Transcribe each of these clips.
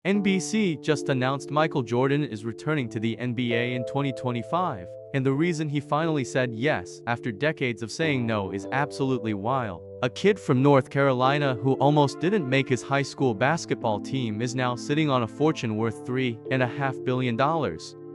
NBC just announced Michael Jordan is returning to the NBA in 2025, and the reason he finally said yes after decades of saying no is absolutely wild. A kid from North Carolina who almost didn't make his high school basketball team is now sitting on a fortune worth $3.5 billion.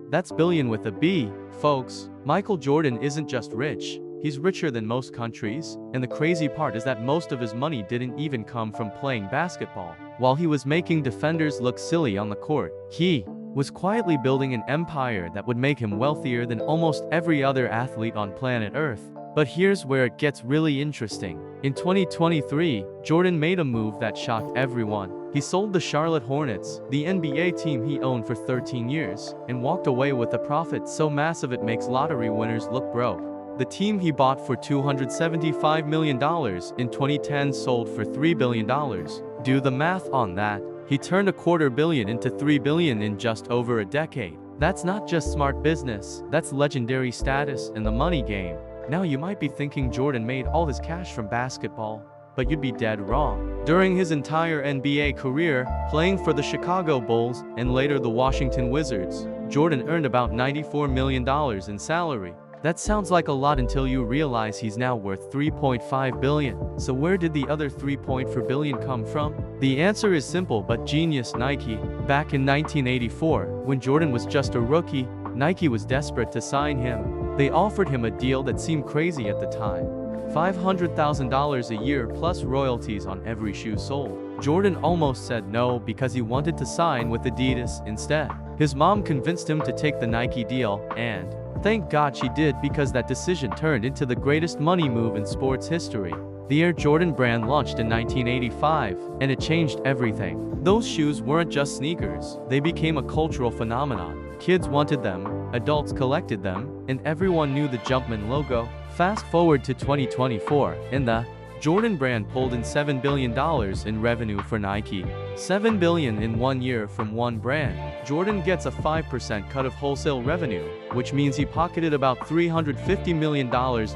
That's billion with a B, folks. Michael Jordan isn't just rich. He's richer than most countries, and the crazy part is that most of his money didn't even come from playing basketball. While he was making defenders look silly on the court, he was quietly building an empire that would make him wealthier than almost every other athlete on planet Earth. But here's where it gets really interesting. In 2023, Jordan made a move that shocked everyone. He sold the Charlotte Hornets, the NBA team he owned for 13 years, and walked away with a profit so massive it makes lottery winners look broke. The team he bought for $275 million in 2010 sold for $3 billion. Do the math on that. He turned $250 million into $3 billion in just over a decade. That's not just smart business, that's legendary status in the money game. Now you might be thinking Jordan made all his cash from basketball, but you'd be dead wrong. During his entire NBA career, playing for the Chicago Bulls and later the Washington Wizards, Jordan earned about $94 million in salary. That sounds like a lot until you realize he's now worth $3.5 billion. So where did the other $3.4 billion come from? The answer is simple but genius: Nike. Back in 1984, when Jordan was just a rookie, Nike was desperate to sign him. They offered him a deal that seemed crazy at the time: $500,000 a year plus royalties on every shoe sold. Jordan almost said no because he wanted to sign with Adidas instead. His mom convinced him to take the Nike deal, and thank God she did, because that decision turned into the greatest money move in sports history. The Air Jordan brand launched in 1985, and it changed everything. Those shoes weren't just sneakers, they became a cultural phenomenon. Kids wanted them, adults collected them, and everyone knew the Jumpman logo. Fast forward to 2024, and the Jordan brand pulled in $7 billion in revenue for Nike. $7 billion in 1 year from one brand. Jordan gets a 5% cut of wholesale revenue, which means he pocketed about $350 million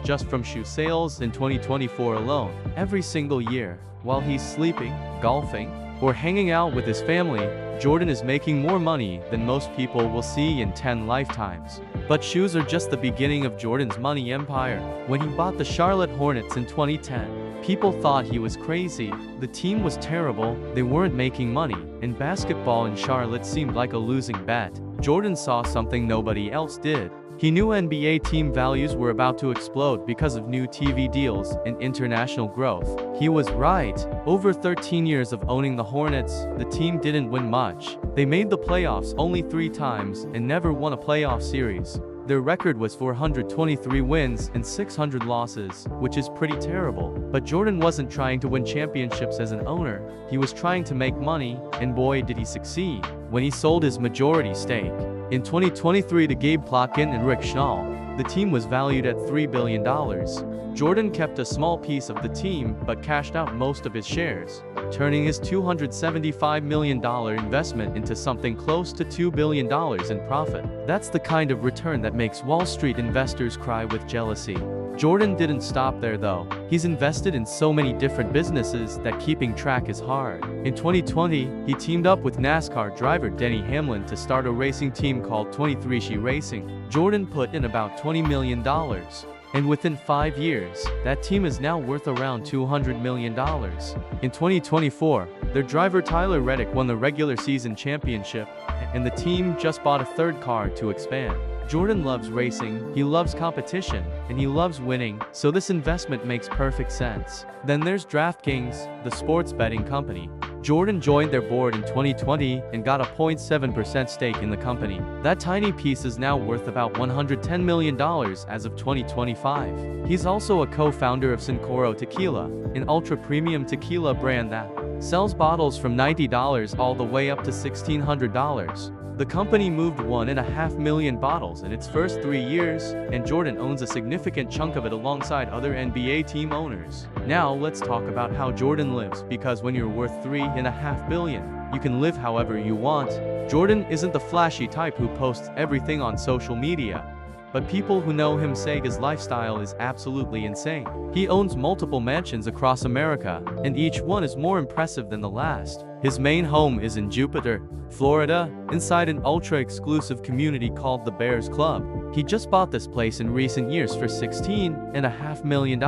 just from shoe sales in 2024 alone. Every single year, while he's sleeping, golfing, or hanging out with his family, Jordan is making more money than most people will see in 10 lifetimes. But shoes are just the beginning of Jordan's money empire. When he bought the Charlotte Hornets in 2010, people thought he was crazy. The team was terrible, they weren't making money, and basketball in Charlotte seemed like a losing bet. Jordan saw something nobody else did. He knew NBA team values were about to explode because of new TV deals and international growth. He was right. Over 13 years of owning the Hornets, the team didn't win much. They made the playoffs only 3 times and never won a playoff series. Their record was 423 wins and 600 losses, which is pretty terrible. But Jordan wasn't trying to win championships as an owner. He was trying to make money, and boy did he succeed when he sold his majority stake in 2023 to Gabe Plotkin and Rick Schnall. The team was valued at $3 billion. Jordan kept a small piece of the team but cashed out most of his shares, turning his $275 million investment into something close to $2 billion in profit. That's the kind of return that makes Wall Street investors cry with jealousy. Jordan didn't stop there though. He's invested in so many different businesses that keeping track is hard. In 2020, he teamed up with NASCAR driver Denny Hamlin to start a racing team called 23 Racing. Jordan put in about $20 million. And within 5 years, that team is now worth around $200 million. In 2024, their driver Tyler Reddick won the regular season championship, and the team just bought a 3rd car to expand. Jordan loves racing, he loves competition, and he loves winning, so this investment makes perfect sense. Then there's DraftKings, the sports betting company. Jordan joined their board in 2020 and got a 0.7% stake in the company. That tiny piece is now worth about $110 million as of 2025. He's also a co-founder of Cincoro Tequila, an ultra-premium tequila brand that sells bottles from $90 all the way up to $1,600. The company moved 1.5 million bottles in its first 3 years, and Jordan owns a significant chunk of it alongside other NBA team owners. Now let's talk about how Jordan lives, because when you're worth $3.5 billion, you can live however you want. Jordan isn't the flashy type who posts everything on social media, but people who know him say his lifestyle is absolutely insane. He owns multiple mansions across America, and each one is more impressive than the last. His main home is in Jupiter, Florida, inside an ultra-exclusive community called the Bears Club. He just bought this place in recent years for $16.5 million.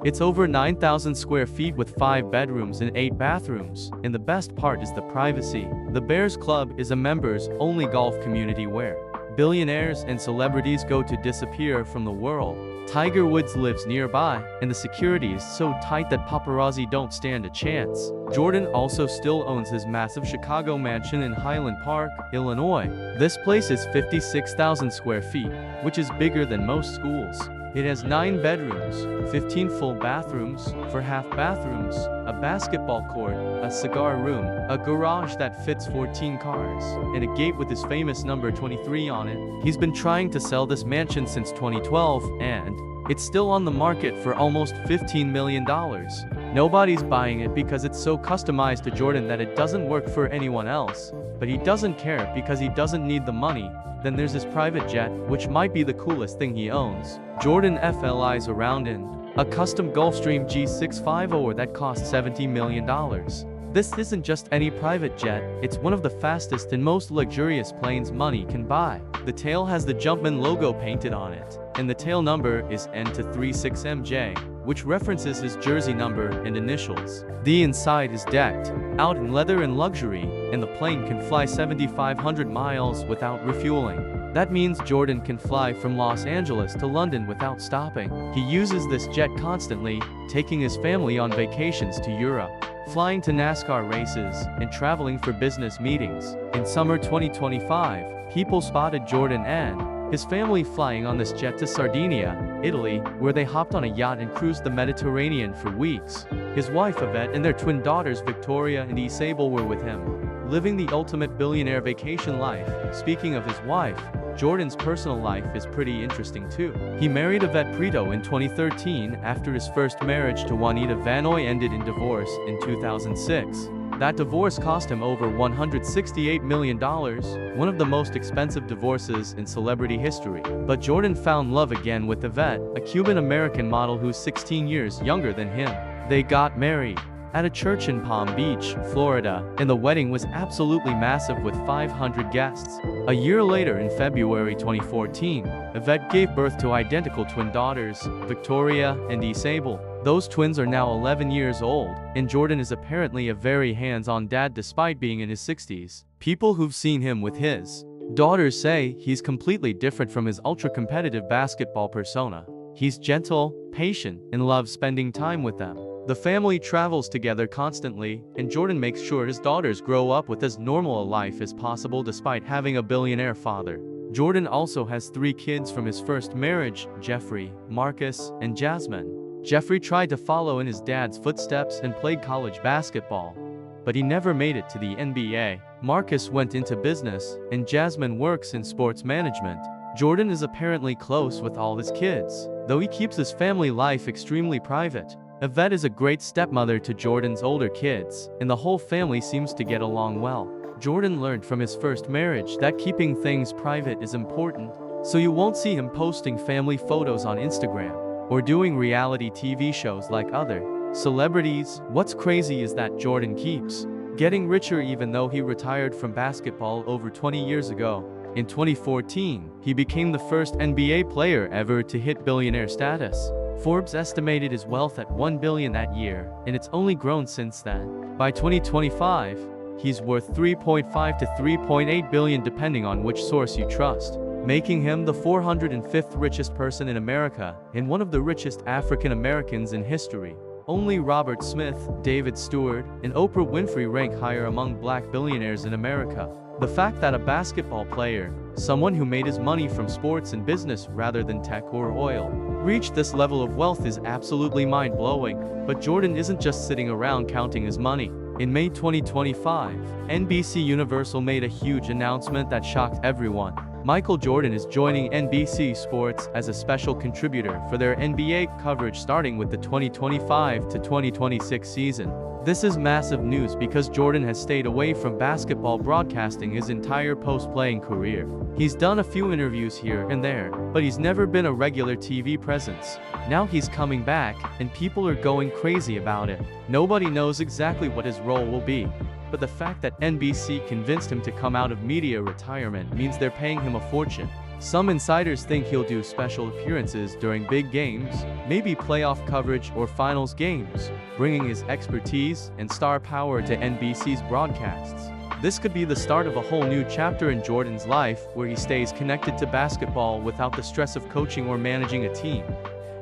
It's over 9,000 square feet with 5 bedrooms and 8 bathrooms, and the best part is the privacy. The Bears Club is a members-only golf community where billionaires and celebrities go to disappear from the world. Tiger Woods lives nearby, and the security is so tight that paparazzi don't stand a chance. Jordan also still owns his massive Chicago mansion in Highland Park, Illinois. This place is 56,000 square feet, which is bigger than most schools. It has 9 bedrooms, 15 full bathrooms, 4 half bathrooms, a basketball court, a cigar room, a garage that fits 14 cars, and a gate with his famous number 23 on it. He's been trying to sell this mansion since 2012, and it's still on the market for almost $15 million. Nobody's buying it because it's so customized to Jordan that it doesn't work for anyone else. But he doesn't care because he doesn't need the money. Then there's his private jet, which might be the coolest thing he owns. Jordan flies around in a custom Gulfstream G650 that costs $70 million. This isn't just any private jet, it's one of the fastest and most luxurious planes money can buy. The tail has the Jumpman logo painted on it, and the tail number is N236MJ, which references his jersey number and initials. The inside is decked out in leather and luxury, and the plane can fly 7,500 miles without refueling. That means Jordan can fly from Los Angeles to London without stopping. He uses this jet constantly, taking his family on vacations to Europe, flying to NASCAR races, and traveling for business meetings. In summer 2025, people spotted Jordan and his family flying on this jet to Sardinia, Italy, where they hopped on a yacht and cruised the Mediterranean for weeks. His wife Yvette and their twin daughters Victoria and Isabel were with him, living the ultimate billionaire vacation life. Speaking of his wife, Jordan's personal life is pretty interesting too. He married Yvette Prieto in 2013 after his first marriage to Juanita Vanoy ended in divorce in 2006. That divorce cost him over $168 million, one of the most expensive divorces in celebrity history. But Jordan found love again with Yvette, a Cuban-American model who's 16 years younger than him. They got married at a church in Palm Beach, Florida, and the wedding was absolutely massive with 500 guests. A year later, in February 2014, Yvette gave birth to identical twin daughters, Victoria and Isabel. Those twins are now 11 years old, and Jordan is apparently a very hands-on dad despite being in his 60s. People who've seen him with his daughters say he's completely different from his ultra-competitive basketball persona. He's gentle, patient, and loves spending time with them. The family travels together constantly, and Jordan makes sure his daughters grow up with as normal a life as possible despite having a billionaire father. Jordan also has 3 kids from his first marriage, Jeffrey, Marcus, and Jasmine. Jeffrey tried to follow in his dad's footsteps and played college basketball, but he never made it to the NBA. Marcus went into business, and Jasmine works in sports management. Jordan is apparently close with all his kids, though he keeps his family life extremely private. Yvette is a great stepmother to Jordan's older kids, and the whole family seems to get along well. Jordan learned from his first marriage that keeping things private is important, so you won't see him posting family photos on Instagram or doing reality TV shows like other celebrities. What's crazy is that Jordan keeps getting richer even though he retired from basketball over 20 years ago. In 2014, he became the first NBA player ever to hit billionaire status. Forbes estimated his wealth at $1 billion that year, and it's only grown since then. By 2025, he's worth $3.5 to $3.8 billion depending on which source you trust, making him the 405th richest person in America and one of the richest African Americans in history. Only Robert Smith, David Stewart, and Oprah Winfrey rank higher among black billionaires in America. The fact that a basketball player, someone who made his money from sports and business rather than tech or oil, reached this level of wealth is absolutely mind-blowing. But Jordan isn't just sitting around counting his money. In May 2025, NBC Universal made a huge announcement that shocked everyone. Michael Jordan is joining NBC Sports as a special contributor for their NBA coverage starting with the 2025 to 2026 season. This is massive news because Jordan has stayed away from basketball broadcasting his entire post-playing career. He's done a few interviews here and there, but he's never been a regular TV presence. Now he's coming back, and people are going crazy about it. Nobody knows exactly what his role will be, but the fact that NBC convinced him to come out of media retirement means they're paying him a fortune. Some insiders think he'll do special appearances during big games, maybe playoff coverage or finals games, bringing his expertise and star power to NBC's broadcasts. This could be the start of a whole new chapter in Jordan's life where he stays connected to basketball without the stress of coaching or managing a team.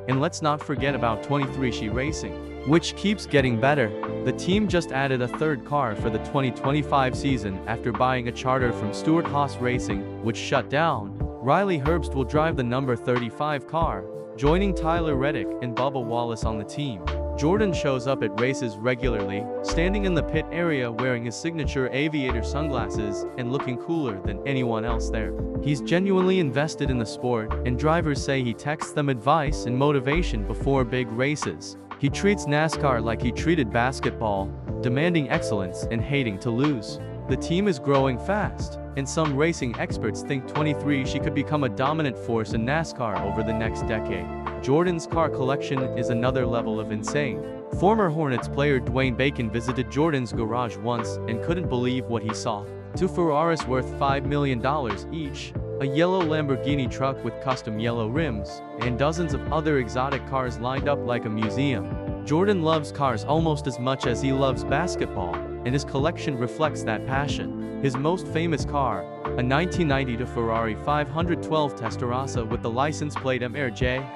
And let's not forget about 23XI Racing, which keeps getting better. The team just added a third car for the 2025 season after buying a charter from Stewart-Haas Racing, which shut down. Riley Herbst will drive the number 35 car, joining Tyler Reddick and Bubba Wallace on the team. Jordan shows up at races regularly, standing in the pit area wearing his signature aviator sunglasses and looking cooler than anyone else there. He's genuinely invested in the sport, and drivers say he texts them advice and motivation before big races. He treats NASCAR like he treated basketball, demanding excellence and hating to lose. The team is growing fast, and some racing experts think 23XI could become a dominant force in NASCAR over the next decade. Jordan's car collection is another level of insane. Former Hornets player Dwayne Bacon visited Jordan's garage once and couldn't believe what he saw. Two Ferraris worth $5 million each, a yellow Lamborghini truck with custom yellow rims, and dozens of other exotic cars lined up like a museum. Jordan loves cars almost as much as he loves basketball, and his collection reflects that passion. His most famous car, a 1992 Ferrari 512 Testarossa with the license plate MRJ,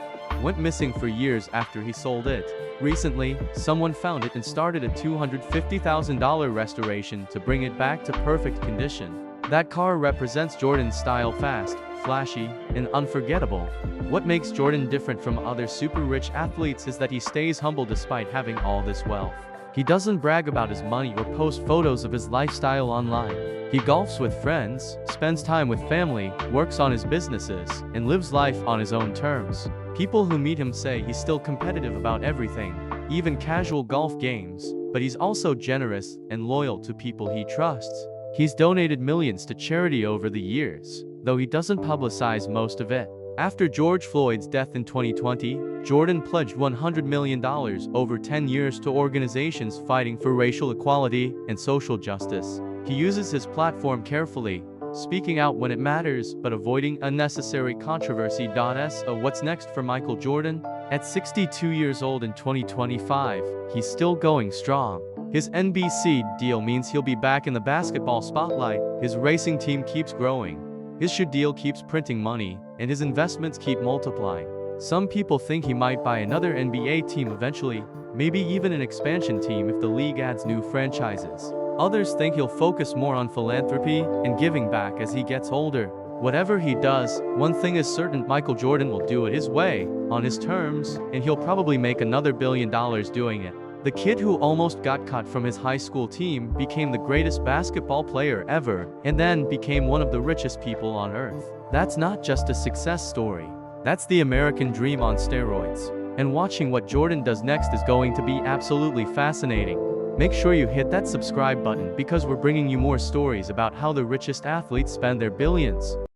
went missing for years after he sold it. Recently, someone found it and started a $250,000 restoration to bring it back to perfect condition. That car represents Jordan's style: fast, flashy, and unforgettable. What makes Jordan different from other super-rich athletes is that he stays humble despite having all this wealth. He doesn't brag about his money or post photos of his lifestyle online. He golfs with friends, spends time with family, works on his businesses, and lives life on his own terms. People who meet him say he's still competitive about everything, even casual golf games, but he's also generous and loyal to people he trusts. He's donated millions to charity over the years, though he doesn't publicize most of it. After George Floyd's death in 2020, Jordan pledged $100 million over 10 years to organizations fighting for racial equality and social justice. He uses his platform carefully, speaking out when it matters, but avoiding unnecessary controversy. So what's next for Michael Jordan? At 62 years old in 2025, he's still going strong. His NBC deal means he'll be back in the basketball spotlight, his racing team keeps growing, his shoe deal keeps printing money, and his investments keep multiplying. Some people think he might buy another NBA team eventually, maybe even an expansion team if the league adds new franchises. Others think he'll focus more on philanthropy and giving back as he gets older. Whatever he does, one thing is certain: Michael Jordan will do it his way, on his terms, and he'll probably make another $1 billion doing it. The kid who almost got cut from his high school team became the greatest basketball player ever, and then became one of the richest people on earth. That's not just a success story. That's the American dream on steroids. And watching what Jordan does next is going to be absolutely fascinating. Make sure you hit that subscribe button because we're bringing you more stories about how the richest athletes spend their billions.